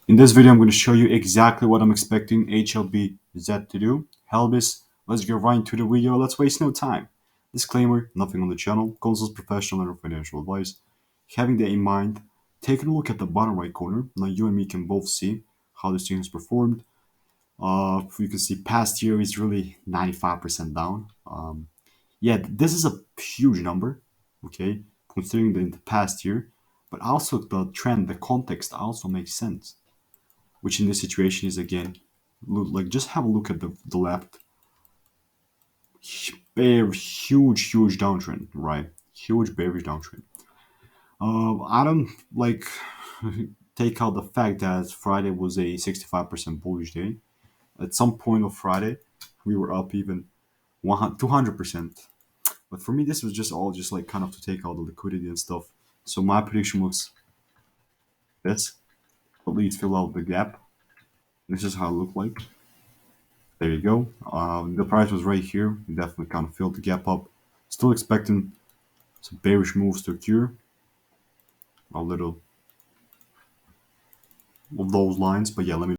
In this video, I'm going to show you exactly what I'm expecting HLBZ to do. Helbiz, let's get right into the video. Let's waste no time. Disclaimer, nothing on the channel, consults professional and financial advice. Having that in mind, taking a look at the bottom right corner. Now you and me can both see how this thing has performed. You can see past year is really 95% down. Yeah, this is a huge number, okay, considering the, in the past year, but also the trend, the context also makes sense, which in this situation is again, like just have a look at the left. Very huge downtrend, right? Huge bearish downtrend. I don't like take out the fact that Friday was a 65% bullish day. At some point of Friday, we were up even 200%. But for me, this was just all just like kind of to take out the liquidity and stuff. So my prediction was this. At least fill out the gap. This is how it looked like. There you go. The price was right here. We definitely kind of filled the gap up. Still expecting some bearish moves to occur. A little of those lines, but yeah, let me